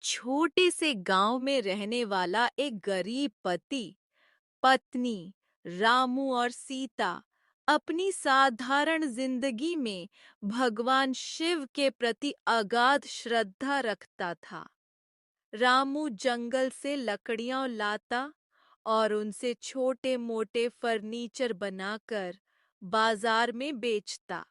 छोटे से गांव में रहने वाला एक गरीब पति, पत्नी, रामू और सीता अपनी साधारण जिंदगी में भगवान शिव के प्रति अगाध श्रद्धा रखता था। रामू जंगल से लकड़ियां लाता और उनसे छोटे-मोटे फर्नीचर बनाकर बाजार में बेचता।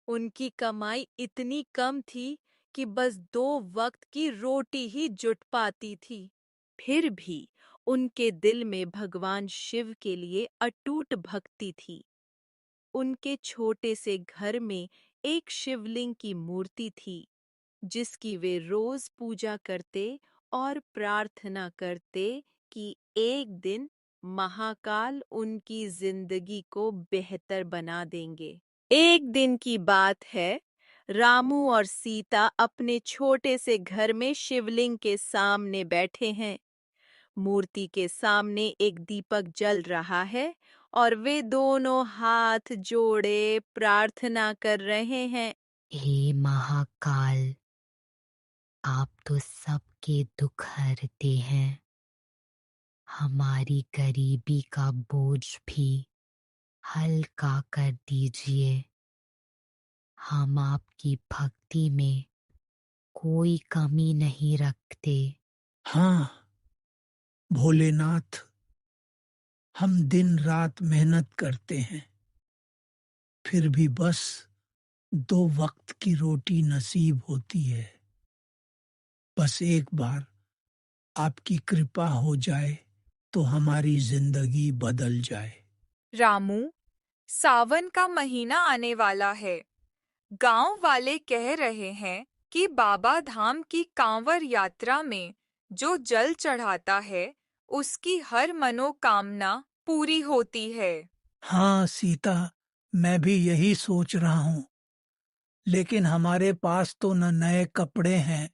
उनकी कमाई इतनी कम थी कि बस 2 वक्त की रोटी ही जुट पाती थी। फिर भी उनके दिल में भगवान शिव के लिए अटूट भक्ति थी। उनके छोटे से घर में एक शिवलिंग की मूर्ति थी, जिसकी वे रोज पूजा करते और प्रार्थना करते कि एक दिन महाकाल उनकी जिंदगी को बेहतर बना देंगे। एक दिन की बात है, रामू और सीता अपने छोटे से घर में शिवलिंग के सामने बैठे हैं। मूर्ति के सामने एक दीपक जल रहा है और वे दोनों हाथ जोड़े प्रार्थना कर रहे हैं। हे महाकाल, आप तो सबके दुख हरते हैं। हमारी गरीबी का बोझ भी हल्का कर दीजिए। हम आपकी भक्ति में कोई कमी नहीं रखते। हाँ भोलेनाथ, हम दिन रात मेहनत करते हैं, फिर भी बस 2 वक्त की रोटी नसीब होती है। बस एक बार आपकी कृपा हो जाए तो हमारी जिंदगी बदल जाए। रामू, सावन का महीना आने वाला है। गांव वाले कह रहे हैं कि बाबा धाम की कांवड़ यात्रा में जो जल चढ़ाता है, उसकी हर मनोकामना पूरी होती है। हाँ सीता, मैं भी यही सोच रहा हूँ, लेकिन हमारे पास तो न नए कपड़े हैं,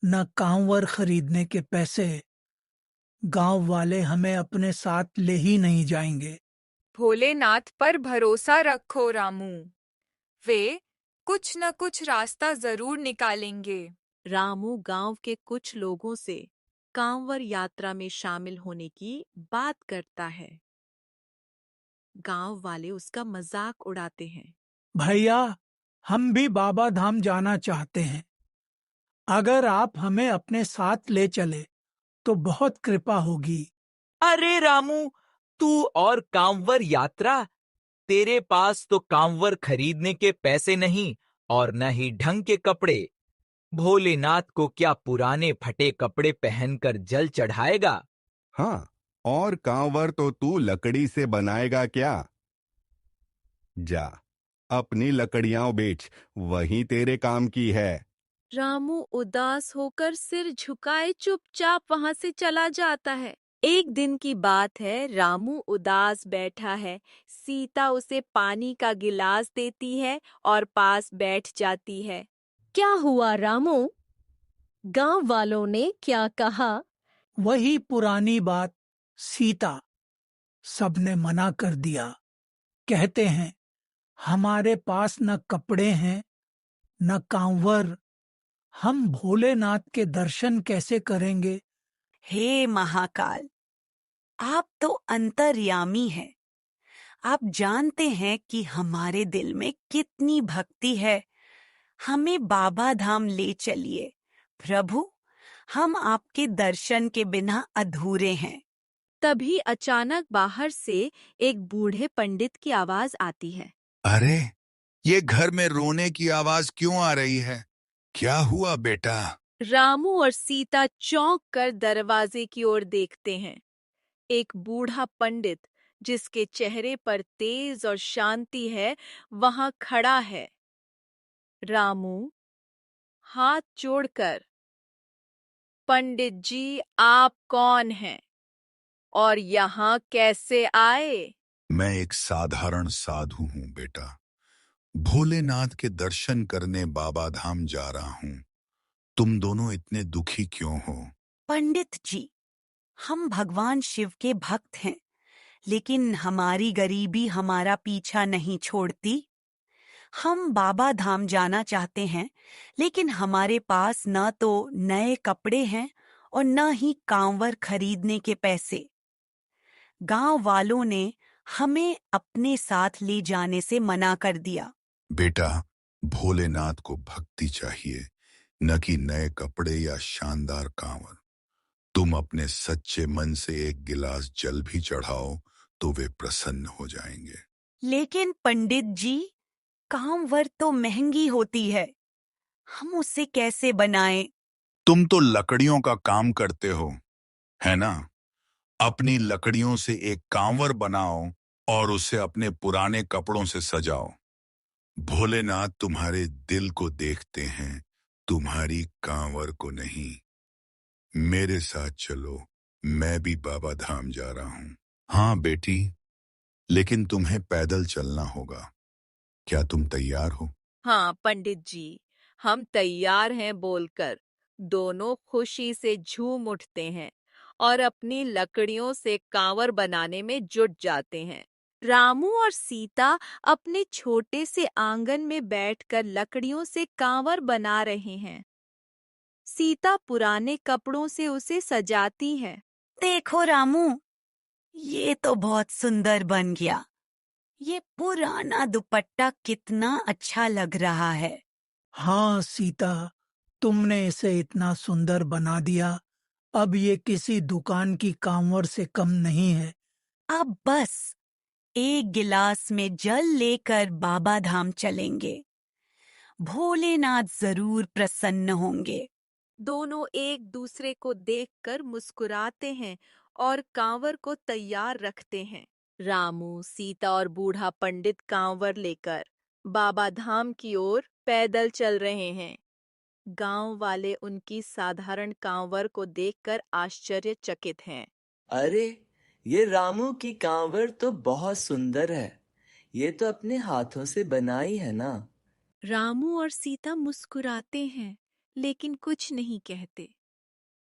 न कांवर खरीदने के पैसे। गांव वाले हमें अपने साथ ले ही नहीं जाएंगे। भोलेनाथ पर भरोसा रखो रामू, वे कुछ न कुछ रास्ता जरूर निकालेंगे। रामू गांव के कुछ लोगों से कांवड़ यात्रा में शामिल होने की बात करता है। गांव वाले उसका मजाक उड़ाते हैं। भैया, हम भी बाबा धाम जाना चाहते हैं। अगर आप हमें अपने साथ ले चले तो बहुत कृपा होगी। अरे रामू, तू और कांवर यात्रा? तेरे पास तो कांवर खरीदने के पैसे नहीं और न ही ढंग के कपड़े। भोलेनाथ को क्या पुराने फटे कपड़े पहनकर जल चढ़ाएगा? हाँ, और कांवर तो तू लकड़ी से बनाएगा क्या? जा, अपनी लकड़ियां बेच, वही तेरे काम की है। रामू उदास होकर सिर झुकाए चुपचाप वहां से चला जाता है। एक दिन की बात है, रामू उदास बैठा है। सीता उसे पानी का गिलास देती है और पास बैठ जाती है। क्या हुआ रामू? गांव वालों ने क्या कहा? वही पुरानी बात सीता, सबने मना कर दिया। कहते हैं हमारे पास न कपड़े हैं न कांवर, हम भोलेनाथ के दर्शन कैसे करेंगे? हे महाकाल, आप तो अंतर्यामी हैं। आप जानते हैं कि हमारे दिल में कितनी भक्ति है। हमें बाबा धाम ले चलिए प्रभु, हम आपके दर्शन के बिना अधूरे हैं। तभी अचानक बाहर से एक बूढ़े पंडित की आवाज आती है। अरे, ये घर में रोने की आवाज क्यों आ रही है? क्या हुआ बेटा? रामू और सीता चौंक कर दरवाजे की ओर देखते हैं। एक बूढ़ा पंडित, जिसके चेहरे पर तेज और शांति है, वहां खड़ा है। रामू हाथ जोड़कर, पंडित जी, आप कौन हैं और यहाँ कैसे आए? मैं एक साधारण साधु हूँ बेटा। भोलेनाथ के दर्शन करने बाबा धाम जा रहा हूँ। तुम दोनों इतने दुखी क्यों हो? पंडित जी, हम भगवान शिव के भक्त हैं, लेकिन हमारी गरीबी हमारा पीछा नहीं छोड़ती। हम बाबा धाम जाना चाहते हैं, लेकिन हमारे पास न तो नए कपड़े हैं और न ही कांवर खरीदने के पैसे। गांव वालों ने हमें अपने साथ ले जाने से मना कर दिया। बेटा, भोलेनाथ को भक्ति चाहिए, न कि नए कपड़े या शानदार कांवर। तुम अपने सच्चे मन से एक गिलास जल भी चढ़ाओ तो वे प्रसन्न हो जाएंगे। लेकिन पंडित जी, कांवर तो महंगी होती है, हम उसे कैसे बनाएं? तुम तो लकड़ियों का काम करते हो, है ना? अपनी लकड़ियों से एक कांवर बनाओ और उसे अपने पुराने कपड़ों से सजाओ। भोलेनाथ तुम्हारे दिल को देखते हैं, तुम्हारी कांवर को नहीं। मेरे साथ चलो, मैं भी बाबा धाम जा रहा हूँ। हाँ बेटी, लेकिन तुम्हें पैदल चलना होगा। क्या तुम तैयार हो? हाँ पंडित जी, हम तैयार हैं बोलकर दोनों खुशी से झूम उठते हैं और अपनी लकड़ियों से कांवर बनाने में जुट जाते हैं। रामू और सीता अपने छोटे से आंगन में बैठकर लकड़ियों से कांवर बना रहे हैं। सीता पुराने कपड़ों से उसे सजाती है। देखो रामू, ये तो बहुत सुंदर बन गया। ये पुराना दुपट्टा कितना अच्छा लग रहा है। हाँ सीता, तुमने इसे इतना सुंदर बना दिया। अब ये किसी दुकान की कांवर से कम नहीं है। अब बस एक गिलास में जल लेकर बाबा धाम चलेंगे। भोलेनाथ जरूर प्रसन्न होंगे। दोनों एक दूसरे को देखकर मुस्कुराते हैं और कांवर को तैयार रखते हैं। रामू, सीता और बूढ़ा पंडित कांवर लेकर बाबा धाम की ओर पैदल चल रहे हैं। गांव वाले उनकी साधारण कांवर को देखकर आश्चर्यचकित हैं। अरे, ये रामू की कांवर तो बहुत सुंदर है। ये तो अपने हाथों से बनाई है ना। रामू और सीता मुस्कुराते हैं, लेकिन कुछ नहीं कहते।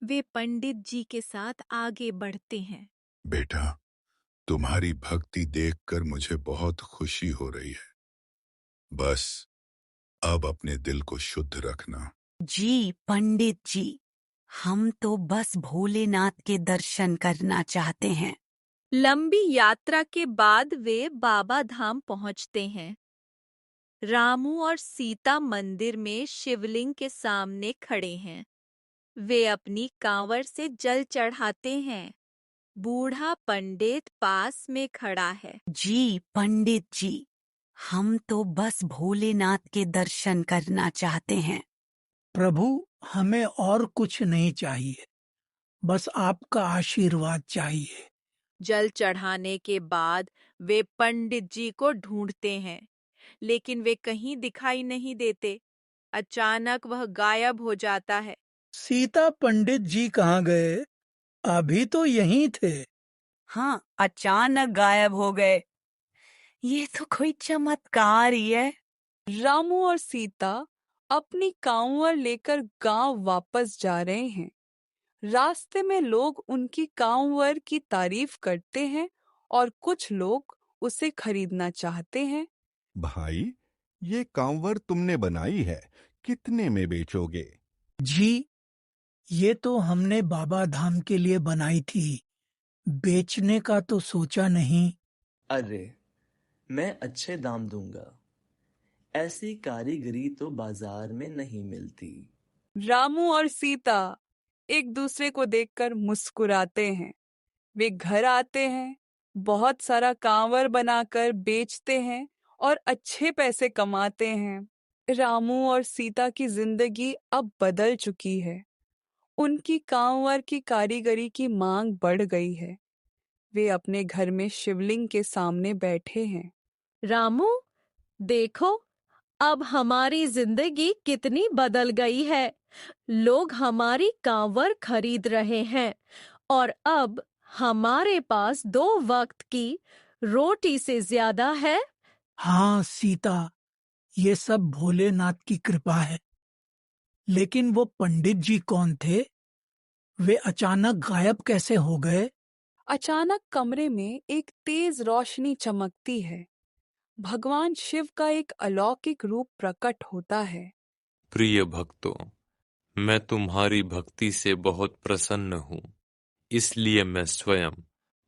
वे पंडित जी के साथ आगे बढ़ते हैं। बेटा, तुम्हारी भक्ति देखकर मुझे बहुत खुशी हो रही है। बस अब अपने दिल को शुद्ध रखना। जी पंडित जी, हम तो बस भोलेनाथ के दर्शन करना चाहते हैं। लंबी यात्रा के बाद वे बाबा धाम पहुंचते हैं। रामू और सीता मंदिर में शिवलिंग के सामने खड़े हैं। वे अपनी कांवर से जल चढ़ाते हैं। बूढ़ा पंडित पास में खड़ा है। जी पंडित जी, हम तो बस भोलेनाथ के दर्शन करना चाहते हैं। प्रभु, हमें और कुछ नहीं चाहिए, बस आपका आशीर्वाद चाहिए। जल चढ़ाने के बाद वे पंडित जी को ढूंढते हैं, लेकिन वे कहीं दिखाई नहीं देते। अचानक वह गायब हो जाता है। सीता, पंडित जी कहाँ गए? अभी तो यहीं थे। हाँ, अचानक गायब हो गए। ये तो कोई चमत्कार ही है। रामू और सीता अपनी कांवर लेकर गांव वापस जा रहे हैं। रास्ते में लोग उनकी कांवर की तारीफ करते हैं और कुछ लोग उसे खरीदना चाहते हैं। भाई, ये कांवर तुमने बनाई है, कितने में बेचोगे? जी, ये तो हमने बाबा धाम के लिए बनाई थी, बेचने का तो सोचा नहीं। अरे, मैं अच्छे दाम दूंगा। ऐसी कारीगरी तो बाजार में नहीं मिलती। रामू और सीता एक दूसरे को देखकर मुस्कुराते हैं। वे घर आते हैं, बहुत सारा कांवर बनाकर बेचते हैं और अच्छे पैसे कमाते हैं। रामू और सीता की जिंदगी अब बदल चुकी है। उनकी कांवर की कारीगरी की मांग बढ़ गई है। वे अपने घर में शिवलिंग के सामने बैठे हैं। रामू, देखो, अब हमारी जिंदगी कितनी बदल गई है। लोग हमारी कांवर खरीद रहे हैं और अब हमारे पास 2 वक्त की रोटी से ज्यादा है। हाँ सीता, ये सब भोलेनाथ की कृपा है। लेकिन वो पंडित जी कौन थे? वे अचानक गायब कैसे हो गए? अचानक कमरे में एक तेज रोशनी चमकती है। भगवान शिव का एक अलौकिक रूप प्रकट होता है। प्रिय भक्तों, मैं तुम्हारी भक्ति से बहुत प्रसन्न हूँ, इसलिए मैं स्वयं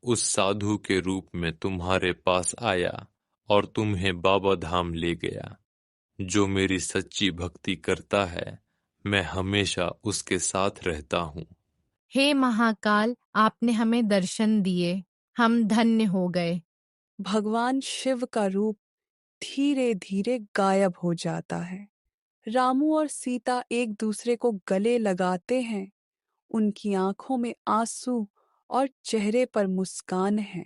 उस साधु के रूप में तुम्हारे पास आया और तुम्हें बाबा धाम ले गया। जो मेरी सच्ची भक्ति करता है, मैं हमेशा उसके साथ रहता हूँ। हे महाकाल, आपने हमें दर्शन दिए, हम धन्य हो गए। भगवान शिव का रूप धीरे धीरे गायब हो जाता है। रामू और सीता एक दूसरे को गले लगाते हैं। उनकी आंखों में आंसू और चेहरे पर मुस्कान है।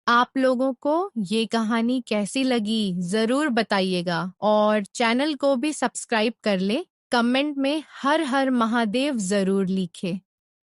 आप लोगों को ये कहानी कैसी लगी जरूर बताइएगा और चैनल को भी सब्सक्राइब कर ले। कमेंट में हर हर महादेव जरूर लिखे।